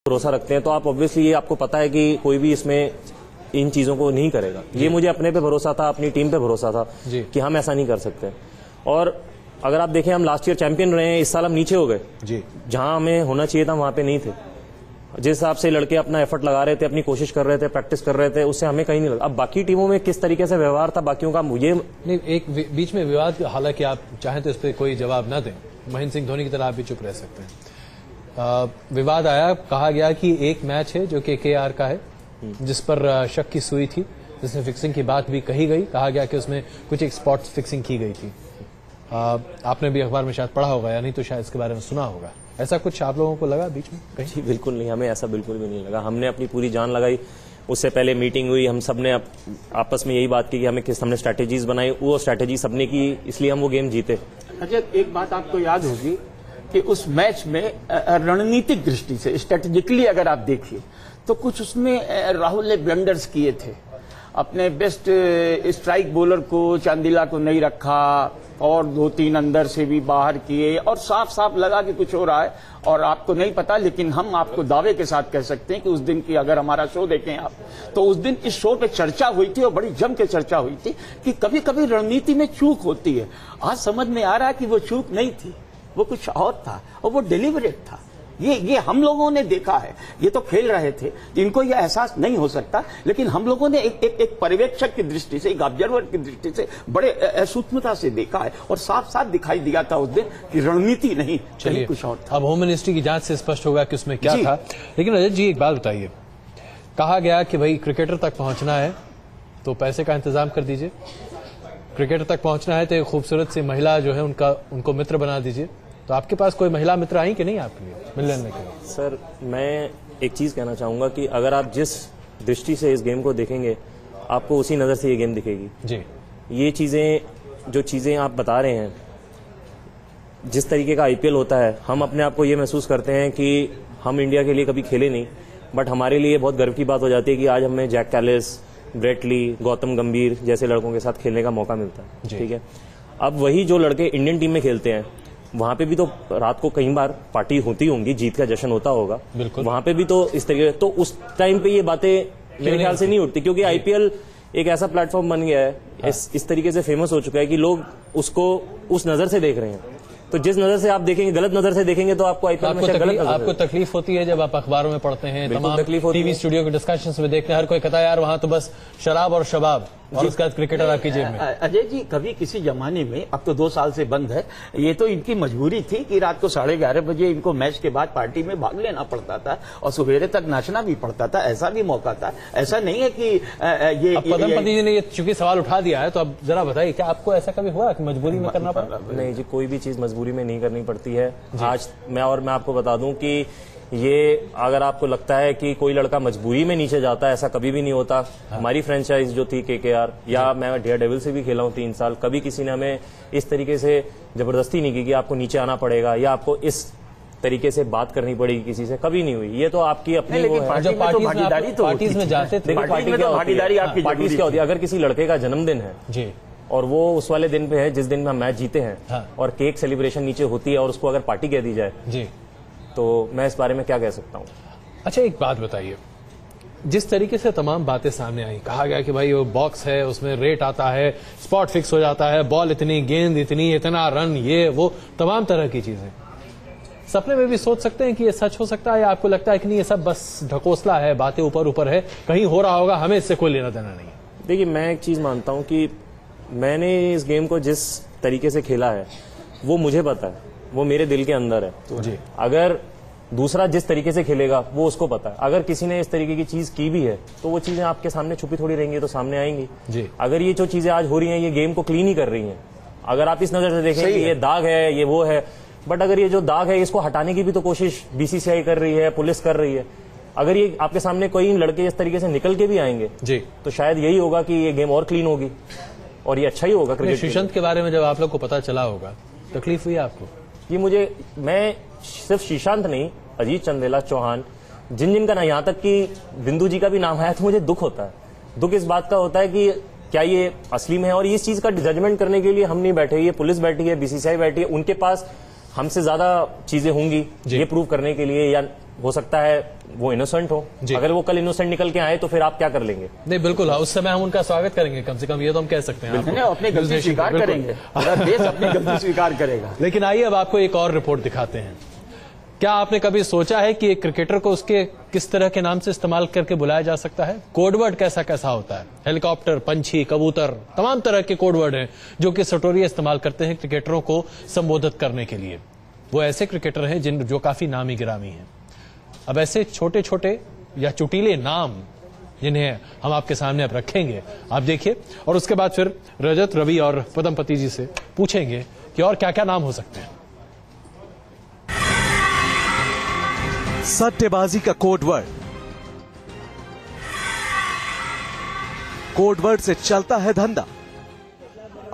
भरोसा रखते हैं तो आप ऑब्वियसली ये आपको पता है कि कोई भी इसमें इन चीजों को नहीं करेगा। ये मुझे अपने पे भरोसा था, अपनी टीम पे भरोसा था कि हम ऐसा नहीं कर सकते। और अगर आप देखें हम लास्ट ईयर चैंपियन रहे हैं, इस साल हम नीचे हो गए जी, जहां हमें होना चाहिए था वहां पे नहीं थे। जिस हिसाब से लड़के अपना एफर्ट लगा रहे थे, अपनी कोशिश कर रहे थे, प्रैक्टिस कर रहे थे, उससे हमें कहीं नहीं लगा। अब बाकी टीमों में किस तरीके से व्यवहार था बाकियों का मुझे नहीं, एक बीच में विवाद, हालांकि आप चाहें तो इस पर कोई जवाब न दें, महेंद्र सिंह धोनी की तरह आप भी चुप रह सकते हैं। विवाद आया, कहा गया कि एक मैच है जो कि KKR का है जिस पर शक की सुई थी, जिसमें फिक्सिंग की बात भी कही गई, कहा गया कि उसमें कुछ एक स्पॉट फिक्सिंग की गई थी। आपने भी अखबार में शायद पढ़ा होगा या नहीं तो शायद इसके बारे में सुना होगा। ऐसा कुछ आप लोगों को लगा बीच में कहीं? जी बिल्कुल नहीं, हमें ऐसा बिल्कुल भी नहीं लगा। हमने अपनी पूरी जान लगाई। उससे पहले मीटिंग हुई, हम सब ने आपस में यही बात की कि हमने स्ट्रैटेजीज बनाई, वो स्ट्रैटेजी सबने की, इसलिए हम वो गेम जीते। अच्छा, एक बात आपको याद होगी कि उस मैच में रणनीतिक दृष्टि से, स्ट्रेटेजिकली अगर आप देखिए तो कुछ उसमें राहुल ने ब्लंडर्स किए थे। अपने बेस्ट स्ट्राइक बॉलर को, चांदिला को नहीं रखा और 2-3 अंदर से भी बाहर किए और साफ साफ लगा कि कुछ हो रहा है और आपको नहीं पता। लेकिन हम आपको दावे के साथ कह सकते हैं कि उस दिन की अगर हमारा शो देखें आप, तो उस दिन इस शो पे चर्चा हुई थी और बड़ी जम के चर्चा हुई थी कि कभी कभी रणनीति में चूक होती है। आज समझ में आ रहा है कि वो चूक नहीं थी, वो कुछ और था और वो डेलिबरेट था। ये हम लोगों ने देखा है। ये तो खेल रहे थे, इनको ये एहसास नहीं हो सकता, लेकिन हम लोगों ने एक पर्यवेक्षक की दृष्टि से, एक ऑब्जर्वर की दृष्टि से बड़े सूक्ष्मता से देखा है और साफ साफ दिखाई दिया था उस दिन कि रणनीति नहीं, चलिए कुछ और था। अब होम मिनिस्ट्री की जांच से स्पष्ट होगा कि उसमें क्या था। लेकिन रजत जी एक बात बताइए, कहा गया कि भाई क्रिकेटर तक पहुंचना है तो पैसे का इंतजाम कर दीजिए, क्रिकेटर तक पहुंचना है तो एक खूबसूरत सी महिला जो है उनको मित्र बना दीजिए। तो आपके पास कोई महिला मित्र आई कि नहीं आपके लिए मिलने के लिए? सर मैं एक चीज कहना चाहूंगा कि अगर आप जिस दृष्टि से इस गेम को देखेंगे आपको उसी नजर से ये गेम दिखेगी जी। ये जो चीजें आप बता रहे हैं, जिस तरीके का IPL होता है, हम अपने आप को ये महसूस करते हैं कि हम इंडिया के लिए कभी खेले नहीं, बट हमारे लिए बहुत गर्व की बात हो जाती है कि आज हमें Jack Kallis, Brett Lee, Gautam Gambhir जैसे लड़कों के साथ खेलने का मौका मिलता है। ठीक है, अब वही जो लड़के इंडियन टीम में खेलते हैं वहां पे भी तो रात को कई बार पार्टी होती होंगी, जीत का जश्न होता होगा, वहां पे भी तो इस तरीके, तो उस टाइम पे ये बातें मेरे ख्याल से नहीं उठती, क्योंकि IPL एक ऐसा प्लेटफॉर्म बन गया है, इस तरीके से फेमस हो चुका है कि लोग उसको उस नजर से देख रहे हैं। तो जिस नजर से आप देखेंगे, गलत नजर से देखेंगे तो आपको IPL में गलत नजर आपको तकलीफ होती है जब आप अखबारों में पढ़ते हैं, तमाम टीवी स्टूडियो के डिस्कशंस में देखते हैं, हर कोई कहता है यार वहां तो बस शराब और शबाब और उसके बाद क्रिकेटर आपकी जेब में। अजय जी, कभी किसी जमाने में, अब तो 2 साल से बंद है, ये तो इनकी मजबूरी थी कि रात को 11:30 बजे इनको मैच के बाद पार्टी में भाग लेना पड़ता था और सवेरे तक नाचना भी पड़ता था। ऐसा भी मौका था, ऐसा नहीं है कि ये पद्मपति जी ने ये चूंकि सवाल उठा दिया है तो अब जरा बताइए, क्या आपको ऐसा कभी हुआ कि मजबूरी में करना पड़ा? नहीं जी, कोई भी चीज मजबूरी में नहीं करनी पड़ती है। आज मैं आपको बता दूं कि ये अगर आपको लगता है कि कोई लड़का मजबूरी में नीचे जाता है, ऐसा कभी भी नहीं होता। हमारी फ्रेंचाइज जो थी KKR, या मैं डेयर डेविल से भी खेला हूं 3 साल, कभी किसी ने हमें इस तरीके से जबरदस्ती नहीं की कि आपको नीचे आना पड़ेगा या आपको इस तरीके से बात करनी पड़ेगी किसी से, कभी नहीं हुई। ये तो आपकी अपनी पार्टीज में जाते थे, पार्टी क्या होती है, अगर किसी लड़के का जन्मदिन है जी और वो उस वाले दिन पे है जिस दिन हम मैच जीते हैं और केक सेलिब्रेशन नीचे होती है और उसको अगर पार्टी कह दी जाए जी, तो मैं इस बारे में क्या कह सकता हूँ। अच्छा एक बात बताइए, जिस तरीके से तमाम बातें सामने आई, कहा गया कि भाई वो बॉक्स है, उसमें रेट आता है, स्पॉट फिक्स हो जाता है, बॉल इतनी, गेंद इतनी, इतना रन, ये वो तमाम तरह की चीजें, सपने में भी सोच सकते हैं कि ये सच हो सकता है या आपको लगता है कि नहीं ये सब बस ढकोसला है, बातें ऊपर ऊपर है, कहीं हो रहा होगा, हमें इससे कोई लेना देना नहीं? देखिए, मैं एक चीज मानता हूँ कि मैंने इस गेम को जिस तरीके से खेला है वो मुझे पता है, वो मेरे दिल के अंदर है। तो जी, अगर दूसरा जिस तरीके से खेलेगा वो उसको पता है। अगर किसी ने इस तरीके की चीज की भी है तो वो चीजें आपके सामने छुपी थोड़ी रहेंगी, तो सामने आएंगी जी। अगर ये जो चीजें आज हो रही हैं ये गेम को क्लीन ही कर रही हैं, अगर आप इस नजर से देखें कि ये दाग है, ये वो है, बट अगर ये जो दाग है इसको हटाने की भी तो कोशिश BCCI कर रही है, पुलिस कर रही है। अगर ये आपके सामने कोई लड़के इस तरीके से निकल के भी आएंगे जी, तो शायद यही होगा कि ये गेम और क्लीन होगी और ये अच्छा ही होगा। क्रिकेट सुशांत के बारे में जब आप लोग को पता चला होगा, तकलीफ हुई आपको? ये मैं सिर्फ श्रीशांत नहीं, अजीत चंदेला, चौहान, जिन का ना, यहाँ तक कि बिंदु जी का भी नाम आया तो मुझे दुख होता है। दुख इस बात का होता है कि क्या ये असली में है, और इस चीज का जजमेंट करने के लिए हम नहीं बैठे, ये पुलिस बैठी है, BCCI बैठी है, उनके पास हमसे ज्यादा चीजें होंगी ये प्रूव करने के लिए, या हो सकता है वो इनोसेंट हो। अगर वो कल इनोसेंट निकल के आए तो फिर आप क्या कर लेंगे? नहीं बिल्कुल, उस समय हम उनका स्वागत करेंगे, कम से कम ये तो हम कह सकते हैं। अपनी गलती स्वीकार करेंगे, पूरा देश अपनी गलती स्वीकार करेगा। लेकिन आइए अब आपको एक और रिपोर्ट दिखाते हैं। क्या आपने कभी सोचा है कि एक क्रिकेटर को उसके किस तरह के नाम से इस्तेमाल करके बुलाया जा सकता है? कोडवर्ड कैसा कैसा होता है? हेलीकॉप्टर, पंछी, कबूतर, तमाम तरह के कोडवर्ड हैं जो कि सटोरिया इस्तेमाल करते हैं क्रिकेटरों को संबोधित करने के लिए। वो ऐसे क्रिकेटर हैं जो काफी नामी गिरामी हैं। अब ऐसे छोटे छोटे या चुटीले नाम जिन्हें हम आपके सामने अब रखेंगे, आप देखिए, और उसके बाद फिर रजत, रवि और पदमपति जी से पूछेंगे कि और क्या क्या नाम हो सकते हैं। सट्टेबाजी का कोडवर्ड। कोडवर्ड से चलता है धंधा।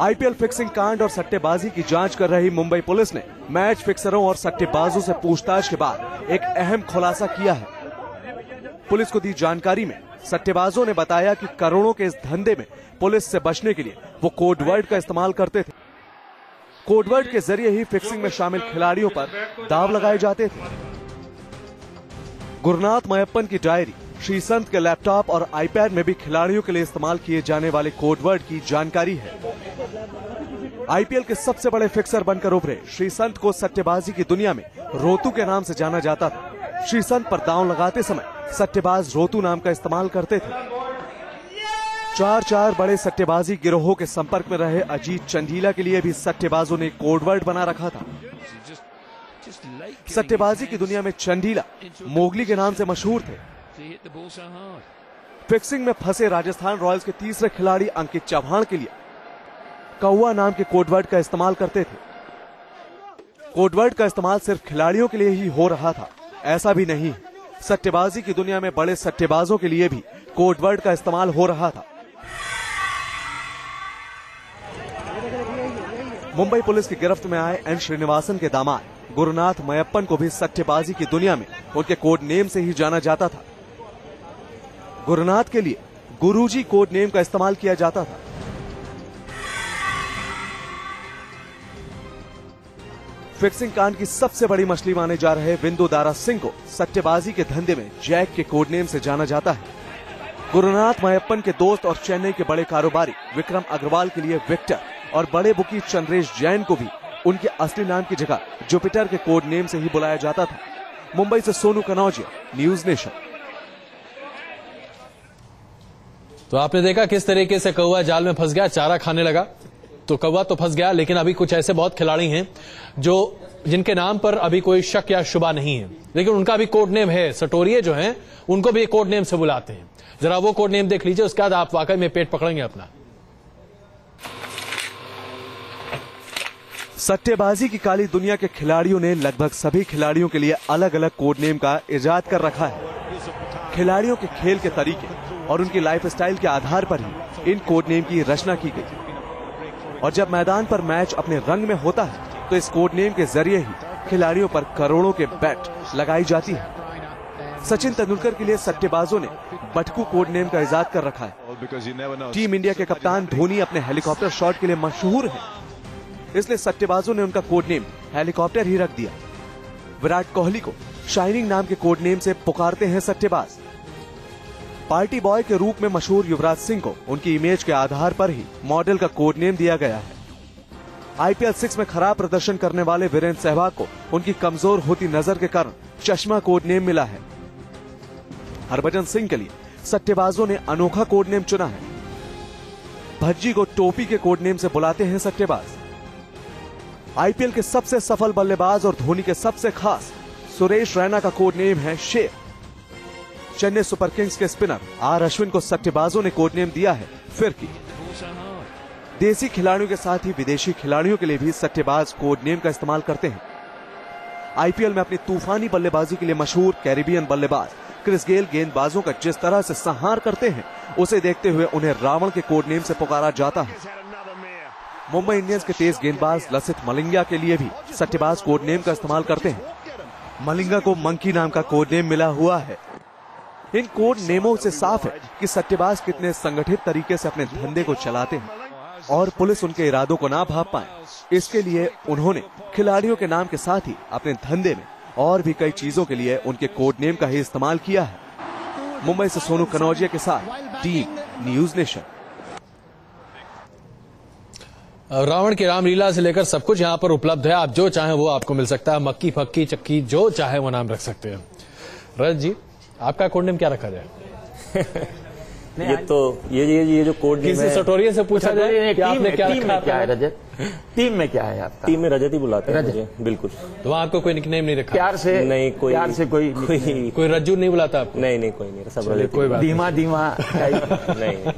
आईपीएल फिक्सिंग कांड और सट्टेबाजी की जांच कर रही मुंबई पुलिस ने मैच फिक्सरों और सट्टेबाजों से पूछताछ के बाद एक अहम खुलासा किया है। पुलिस को दी जानकारी में सट्टेबाजों ने बताया कि करोड़ों के इस धंधे में पुलिस से बचने के लिए वो कोडवर्ड का इस्तेमाल करते थे। कोडवर्ड के जरिए ही फिक्सिंग में शामिल खिलाड़ियों पर दाव लगाए जाते थे। गुरुनाथ मयप्पन की डायरी, श्रीसंत के लैपटॉप और आईपैड में भी खिलाड़ियों के लिए इस्तेमाल किए जाने वाले कोडवर्ड की जानकारी है। आईपीएल के सबसे बड़े फिक्सर बनकर उभरे श्रीसंत को सट्टेबाजी की दुनिया में रोतू के नाम से जाना जाता था। श्रीसंत पर दांव लगाते समय सट्टेबाज रोतू नाम का इस्तेमाल करते थे। चार बड़े सट्टेबाजी गिरोहों के संपर्क में रहे अजीत चंडीला के लिए भी सट्टेबाजों ने कोडवर्ड बना रखा था। सट्टेबाजी की दुनिया में चंडीला मोगली के नाम से मशहूर थे। फिक्सिंग में फंसे राजस्थान रॉयल्स के तीसरे खिलाड़ी अंकित चौहान के लिए कौवा नाम के कोडवर्ड का इस्तेमाल करते थे। कोडवर्ड का इस्तेमाल सिर्फ खिलाड़ियों के लिए ही हो रहा था, ऐसा भी नहीं। सट्टेबाजी की दुनिया में बड़े सट्टेबाजों के लिए भी कोडवर्ड का इस्तेमाल हो रहा था। मुंबई पुलिस की गिरफ्त में आए एन श्रीनिवासन के दामाद गुरुनाथ मयप्पन को भी सट्टेबाजी की दुनिया में उनके कोड नेम से ही जाना जाता था। गुरुनाथ के लिए गुरुजी कोड नेम का इस्तेमाल किया जाता था। फिक्सिंग कांड की सबसे बड़ी मछली माने जा रहे विंदु दारा सिंह को सट्टेबाजी के धंधे में जैक के कोड नेम से जाना जाता है। गुरुनाथ मयप्पन के दोस्त और चेन्नई के बड़े कारोबारी विक्रम अग्रवाल के लिए विक्टर और बड़े बुकी चंद्रेश जैन को भी उनके असली नाम की जगह जुपिटर के कोड नेम से ही बुलाया जाता था। मुंबई से सोनू कनौजिया, न्यूज नेशन। तो आपने देखा किस तरीके से कौवा जाल में फंस गया, चारा खाने लगा तो कौवा तो फंस गया। लेकिन अभी कुछ ऐसे बहुत खिलाड़ी हैं जिनके नाम पर अभी कोई शक या शुबा नहीं है, लेकिन उनका भी कोड नेम है। सटोरिये जो हैं उनको भी एक कोड नेम से बुलाते हैं। जरा वो कोड नेम देख लीजिए, उसके बाद आप वाकई में पेट पकड़ेंगे अपना। सट्टेबाजी की काली दुनिया के खिलाड़ियों ने लगभग सभी खिलाड़ियों के लिए अलग अलग कोड नेम का इजाद कर रखा है। खिलाड़ियों के खेल के तरीके और उनकी लाइफस्टाइल के आधार पर ही इन कोड नेम की रचना की गई। और जब मैदान पर मैच अपने रंग में होता है तो इस कोड नेम के जरिए ही खिलाड़ियों पर करोड़ों के बेट लगाई जाती है। सचिन तेंदुलकर के लिए सट्टेबाजों ने बटकू कोड नेम का इजाद कर रखा है। टीम इंडिया के कप्तान धोनी अपने हेलीकॉप्टर शॉट के लिए मशहूर हैं, इसलिए सट्टेबाजों ने उनका कोड नेम हेलीकॉप्टर ही रख दिया। विराट कोहली को शाइनिंग नाम के कोड नेम से पुकारते हैं सट्टेबाज। पार्टी बॉय के रूप में मशहूर युवराज सिंह को उनकी इमेज के आधार पर ही मॉडल का कोड नेम दिया गया है। आईपीएल 6 में खराब प्रदर्शन करने वाले वीरेंद्र सहवाग को उनकी कमजोर होती नजर के कारण चश्मा कोड नेम मिला है। हरभजन सिंह के लिए सट्टेबाजों ने अनोखा कोड नेम चुना है। भज्जी को टोपी के कोड नेम से बुलाते हैं सट्टेबाज। आईपीएल के सबसे सफल बल्लेबाज और धोनी के सबसे खास सुरेश रैना का कोड नेम है शेर। चेन्नई सुपर किंग्स के स्पिनर आर अश्विन को सट्टेबाजों ने कोड नेम दिया है फिरकी। देसी खिलाड़ियों के साथ ही विदेशी खिलाड़ियों के लिए भी सट्टेबाज कोड नेम का इस्तेमाल करते हैं। आईपीएल में अपनी तूफानी बल्लेबाजी के लिए मशहूर कैरिबियन बल्लेबाज क्रिस गेल गेंदबाजों का जिस तरह से संहार करते हैं, उसे देखते हुए उन्हें रावण के कोड नेम से पुकारा जाता है। मुंबई इंडियंस के तेज गेंदबाज लसित मलिंगा के लिए भी सट्टेबाज कोड नेम का इस्तेमाल करते हैं। मलिंगा को मंकी नाम का कोड नेम मिला हुआ है। इन कोड नेमों से साफ है कि सट्टेबाज कितने संगठित तरीके से अपने धंधे को चलाते हैं और पुलिस उनके इरादों को ना भांप पाए, इसके लिए उन्होंने खिलाड़ियों के नाम के साथ ही अपने धंधे में और भी कई चीजों के लिए उनके कोड नेम का ही इस्तेमाल किया है। मुंबई से सोनू कनौजिया के साथ टीम न्यूज नेशन। रावण की रामलीला से लेकर सब कुछ यहाँ पर उपलब्ध है। आप जो चाहें वो आपको मिल सकता है। मक्की फक्की चक्की जो चाहे वो नाम रख सकते हैं। रजत जी, आपका कोड नेम क्या रखा जाए? ये जो कोड नेम किसी है, सटोरिये से पूछा जाए कि आपने क्या टीम रखा में क्या है रजत? टीम में क्या है आपका? टीम में रजत ही बुलाते हैं मुझे। बिल्कुल। तो वहाँ आपको कोई निकनेम नहीं रखा? प्यार से नहीं, प्यार से कोई कोई रज्जू नहीं बुलाता आपको? नहीं कोई नहीं, सब रजत। कोई बात धीमा धीमा नहीं।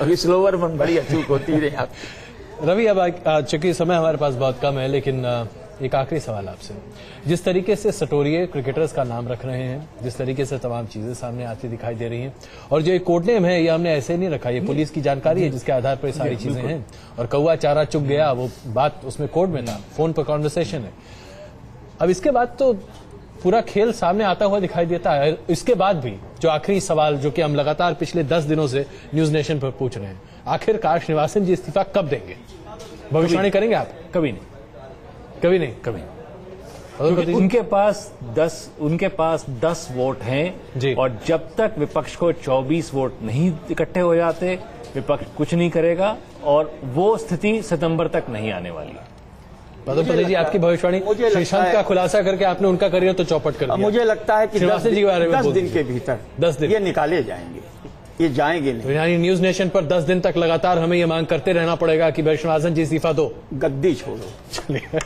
अभी स्लोवर मन बड़ी अचूक होती रही आप। रवि, अब चूंकि समय हमारे पास बहुत कम है, लेकिन एक आखिरी सवाल आपसे। जिस तरीके से सटोरिये क्रिकेटर्स का नाम रख रहे हैं, जिस तरीके से तमाम चीजें सामने आती दिखाई दे रही हैं, और जो एक कोड नेम है ये हमने ऐसे नहीं रखा, ये पुलिस की जानकारी है जिसके आधार पर सारी चीजें हैं। और कौवा चारा चुग गया, वो बात उसमें कोड में था, फोन पर कॉन्वर्सेशन है। अब इसके बाद तो पूरा खेल सामने आता हुआ दिखाई देता है। इसके बाद भी जो आखिरी सवाल जो कि हम लगातार पिछले 10 दिनों से न्यूज नेशन पर पूछ रहे हैं, आखिरकार श्रीनिवासन जी इस्तीफा कब देंगे? भविष्यवाणी करेंगे आप? कभी नहीं, कभी नहीं, कभी क्योंकि उनके पास 10 वोट हैं जी। और जब तक विपक्ष को 24 वोट नहीं इकट्ठे हो जाते, विपक्ष कुछ नहीं करेगा और वो स्थिति सितंबर तक नहीं आने वाली। पदम जी, आपकी भविष्यवाणी, श्रीशांत का खुलासा करके आपने उनका करियर तो चौपट कर दिया। मुझे लगता है कि श्रीनिवासन जी के बारे में 10 दिन के भीतर 10 दिन ये निकाले जाएंगे, ये जाएंगे नहीं। तो यानी न्यूज नेशन पर 10 दिन तक लगातार हमें ये मांग करते रहना पड़ेगा कि श्रीनिवासन जी इस्तीफा दो, गद्दी छोड़ो। चलिए,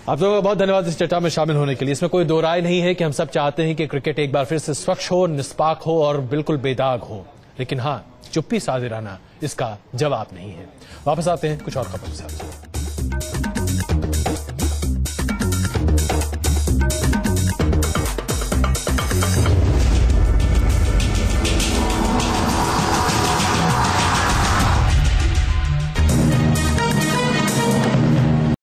आप लोगों का बहुत धन्यवाद इस चर्चा में शामिल होने के लिए। इसमें कोई दो राय नहीं है कि हम सब चाहते हैं कि क्रिकेट एक बार फिर से स्वच्छ हो, निष्पाक हो और बिल्कुल बेदाग हो, लेकिन हाँ, चुप्पी साधे रहना इसका जवाब नहीं है। वापस आते हैं कुछ और खबरों के साथ।